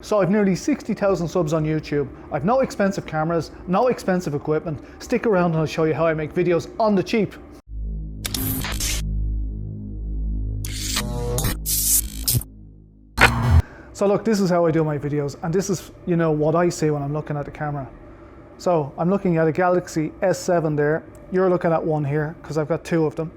So I've nearly 60,000 subs on YouTube. I've no expensive cameras, no expensive equipment. Stick around and I'll show you how I make videos on the cheap. So look, this is how I do my videos, and this is, what I see when I'm looking at the camera. So I'm looking at a Galaxy S7 there. You're looking at one here, because I've got two of them.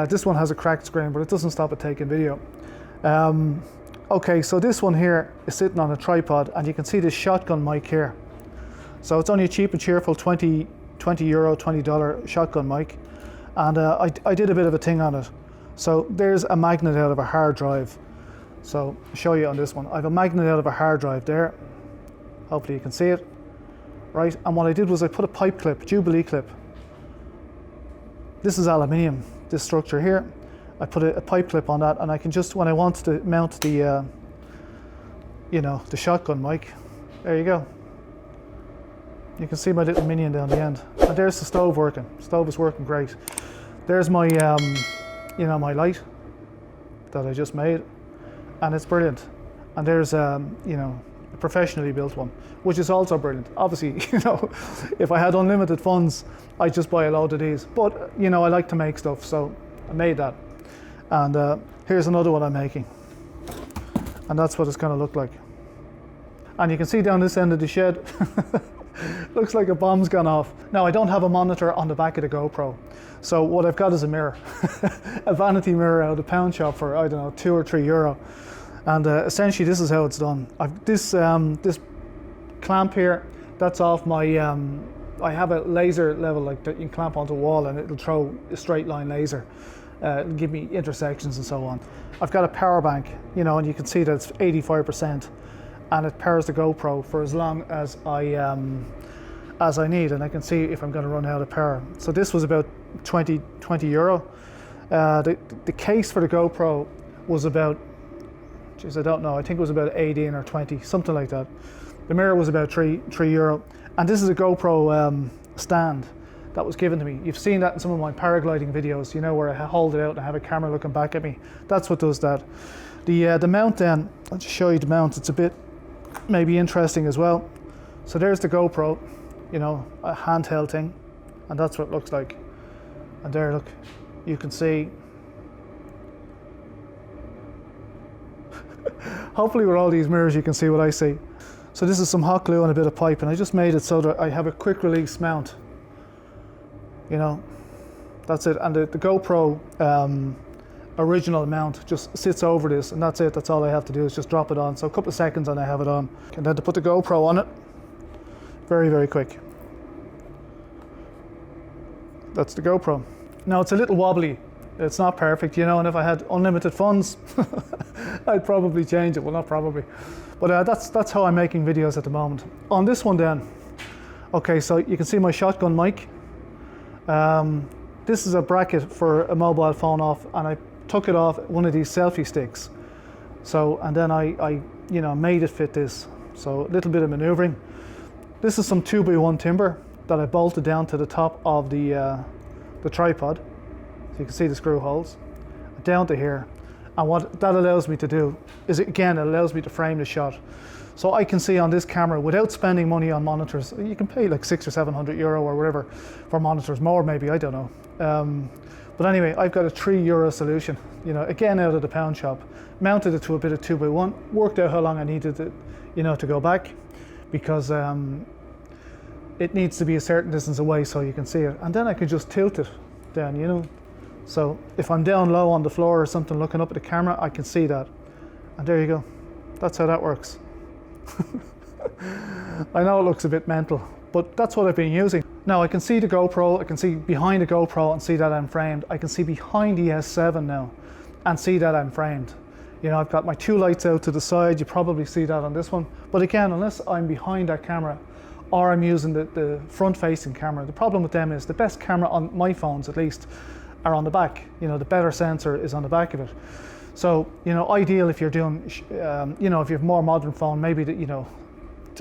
This one has a cracked screen, but it doesn't stop it taking video. Okay, so this one here is sitting on a tripod, and you can see this shotgun mic here. So it's only a cheap and cheerful $20 shotgun mic. And I did a bit of a thing on it. So there's a magnet out of a hard drive. So I'll show you on this one. I have a magnet out of a hard drive there. Hopefully you can see it. Right, and what I did was I put a pipe clip, Jubilee clip. This is aluminium, this structure here. I put a pipe clip on that, and I can just, when I want to mount the, the shotgun mic, there you go. You can see my little minion down the end. And there's the stove working. Stove is working great. There's my, my light that I just made, and it's brilliant. And there's, a professionally built one, which is also brilliant. Obviously, if I had unlimited funds, I'd just buy a load of these. But, I like to make stuff, so I made that. And here's another one I'm making. And that's what it's going to look like. And you can see down this end of the shed, looks like a bomb's gone off. Now, I don't have a monitor on the back of the GoPro. So what I've got is a mirror, a vanity mirror out of the pound shop for, I don't know, €2 or €3. And essentially this is how it's done. This clamp here, that's off my, I have a laser level like that you can clamp onto a wall, and it'll throw a straight line laser. It'll give me intersections and so on. I've got a power bank, and you can see that it's 85%, and it powers the GoPro for as long as I need, and I can see if I'm going to run out of power. So this was about €20. The case for the GoPro was about, I don't know, I think it was about 18 or 20, something like that. The mirror was about €3. And this is a GoPro stand that was given to me. You've seen that in some of my paragliding videos, where I hold it out and I have a camera looking back at me. That's what does that. The mount then, I'll just show you the mount. It's a bit maybe interesting as well. So there's the GoPro, a handheld thing, and that's what it looks like. And there, look, you can see. Hopefully with all these mirrors you can see what I see. So this is some hot glue and a bit of pipe, and I just made it so that I have a quick release mount. That's it. And the GoPro original mount just sits over this, and that's it. That's all I have to do is just drop it on. So a couple of seconds and I have it on. And then to put the GoPro on it, very, very quick. That's the GoPro. Now it's a little wobbly. It's not perfect, and if I had unlimited funds, I'd probably change it. Well, not probably. But that's how I'm making videos at the moment. On this one then, okay, so you can see my shotgun mic. This is a bracket for a mobile phone off, and I took it off one of these selfie sticks. So, and then I made it fit this. So a little bit of maneuvering. This is some 2x1 timber that I bolted down to the top of the tripod. So you can see the screw holes down to here. And what that allows me to do is, again, it allows me to frame the shot. So I can see on this camera without spending money on monitors. You can pay like €600 or €700 or whatever for monitors, more maybe, I don't know. But anyway, I've got a €3 solution, again out of the pound shop. Mounted it to a bit of 2x1, worked out how long I needed it, to go back, because it needs to be a certain distance away so you can see it. And then I can just tilt it down, So if I'm down low on the floor or something looking up at the camera, I can see that. And there you go. That's how that works. I know it looks a bit mental, but that's what I've been using. Now I can see the GoPro, I can see behind the GoPro and see that I'm framed. I can see behind the S7 now and see that I'm framed. I've got my two lights out to the side. You probably see that on this one. But again, unless I'm behind that camera or I'm using the front-facing camera, the problem with them is the best camera on my phones, at least, are on the back. The better sensor is on the back of it. So, ideal if you're doing, if you have more modern phone, maybe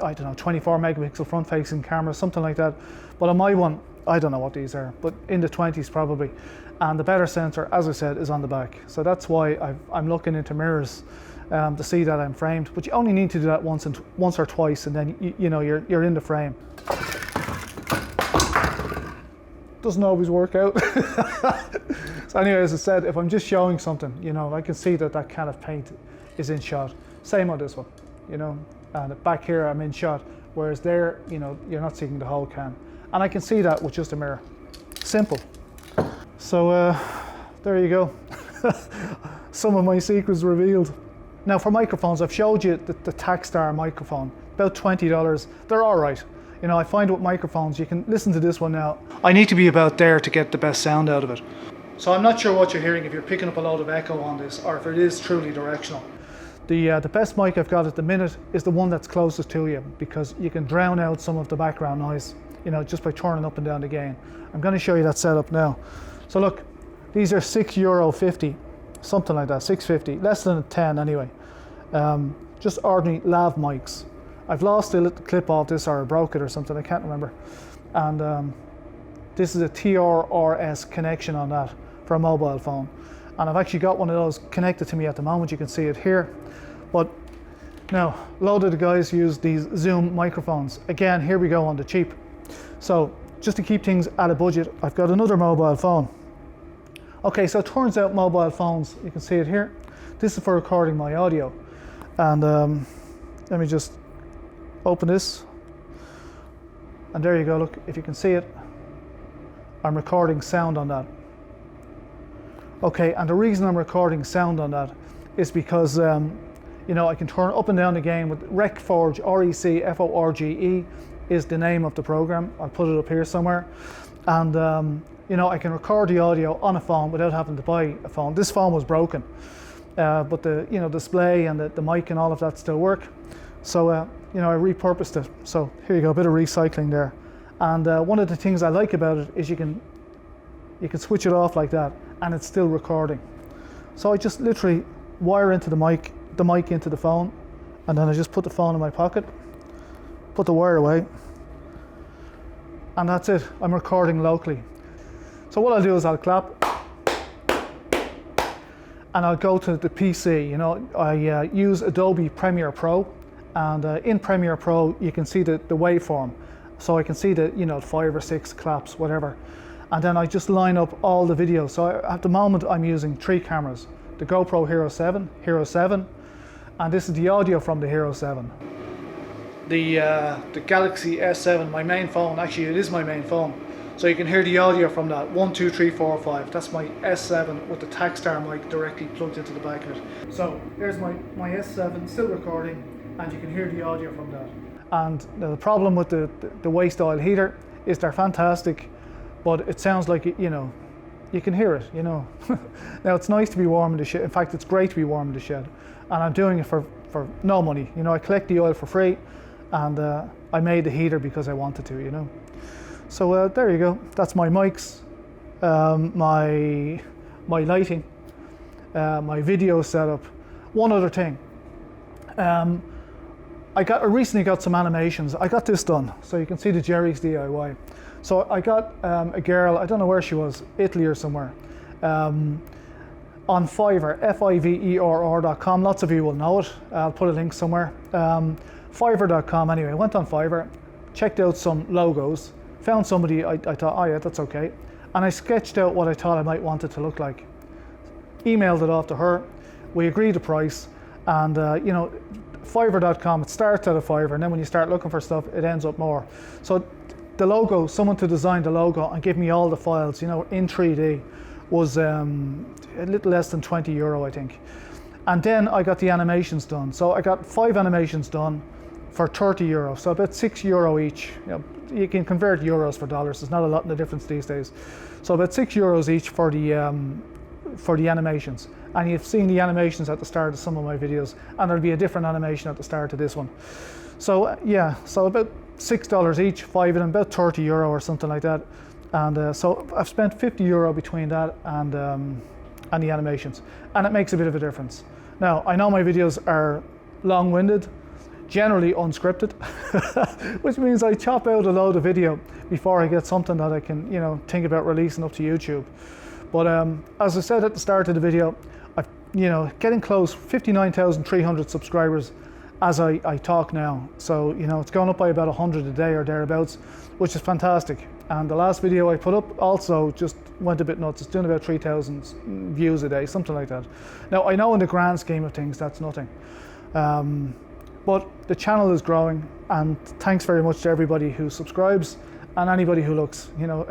I don't know, 24 megapixel front-facing camera, something like that. But on my one, I don't know what these are, but in the 20s probably. And the better sensor, as I said, is on the back. So that's why I'm looking into mirrors to see that I'm framed. But you only need to do that once or twice, and then you know you're in the frame. Doesn't always work out. So anyway, as I said, if I'm just showing something, you know, I can see that can of paint is in shot. Same on this one, you know, and back here I'm in shot, whereas there, you know, you're not seeing the whole can. And I can see that with just a mirror. Simple. So there you go. Some of my secrets revealed. Now for microphones, I've showed you the Takstar microphone, about $20. They're all right. You know, I find with microphones, you can listen to this one now. I need to be about there to get the best sound out of it. So I'm not sure what you're hearing, if you're picking up a load of echo on this, or if it is truly directional. The best mic I've got at the minute is the one that's closest to you, because you can drown out some of the background noise, you know, just by turning up and down the gain. I'm going to show you that setup now. So look, these are €6.50, something like that, $6.50, less than a 10 anyway. Just ordinary lav mics. I've lost a little clip of this, or I broke it or something, I can't remember. And this is a TRRS connection on that for a mobile phone. And I've actually got one of those connected to me at the moment, you can see it here. But now, a load of the guys use these Zoom microphones. Again, here we go on the cheap. So just to keep things at a budget, I've got another mobile phone. Okay, so it turns out mobile phones, you can see it here, this is for recording my audio. And let me just open this. And there you go, look, if you can see it, I'm recording sound on that. Okay, and the reason I'm recording sound on that is because you know, I can turn up and down the gain with RecForge, RecForge is the name of the program. I'll put it up here somewhere. And you know, I can record the audio on a phone without having to buy a phone. This phone was broken, but the display and the mic and all of that still work. So you know, I repurposed it. So here you go, a bit of recycling there. And one of the things I like about it is you can switch it off like that, and it's still recording. So I just literally wire into the mic into the phone, and then I just put the phone in my pocket, put the wire away, and that's it. I'm recording locally. So what I'll do is I'll clap, and I'll go to the PC. You know, I use Adobe Premiere Pro, and in Premiere Pro you can see the waveform. So I can see the 5 or 6 claps, whatever. And then I just line up all the videos. So at the moment I'm using 3 cameras. The GoPro Hero 7, and this is the audio from the Hero 7. The Galaxy S7, my main phone, actually it is my main phone. So you can hear the audio from that, 1, 2, 3, 4, 5. That's my S7 with the Takstar mic directly plugged into the back of it. So here's my S7 still recording, and you can hear the audio from that. And the problem with the waste oil heater is they're fantastic, but it sounds like, you can hear it, Now it's nice to be warm in the shed. In fact, it's great to be warm in the shed. And I'm doing it for no money. I collect the oil for free, and I made the heater because I wanted to, So there you go. That's my mics, my lighting, my video setup. One other thing. I recently got some animations. I got this done, so you can see the Gerry's DIY. So I got a girl, I don't know where she was, Italy or somewhere, on Fiverr, Fiverr.com. Lots of you will know it. I'll put a link somewhere. Fiverr.com anyway. I went on Fiverr, checked out some logos, found somebody I thought, oh yeah, that's okay. And I sketched out what I thought I might want it to look like. Emailed it off to her. We agreed a price, and Fiverr.com, it starts at a $5, and then when you start looking for stuff, it ends up more. So the logo, someone to design the logo and give me all the files, in 3D, was a little less than €20, I think. And then I got the animations done. So I got 5 animations done for €30, so about €6 each. You can convert euros for dollars. There's not a lot in the difference these days. So about €6 each for the animations. And you've seen the animations at the start of some of my videos, and there'll be a different animation at the start of this one. So yeah, so about $6 each, 5 of them, about €30 or something like that. And so I've spent €50 between that and the animations, and it makes a bit of a difference. Now, I know my videos are long-winded, generally unscripted, which means I chop out a load of video before I get something that I can, think about releasing up to YouTube. But as I said at the start of the video, I've you know, getting close, 59,300 subscribers as I talk now. So, you know, it's gone up by about 100 a day or thereabouts, which is fantastic. And the last video I put up also just went a bit nuts. It's doing about 3,000 views a day, something like that. Now, I know in the grand scheme of things, that's nothing. But the channel is growing, and thanks very much to everybody who subscribes and anybody who looks. You know,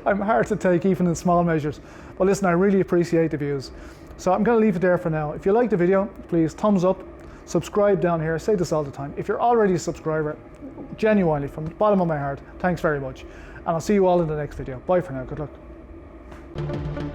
I'm hard to take even in small measures. But listen, I really appreciate the views. So I'm going to leave it there for now. If you like the video, please thumbs up, subscribe down here. I say this all the time. If you're already a subscriber, genuinely, from the bottom of my heart, thanks very much. And I'll see you all in the next video. Bye for now. Good luck.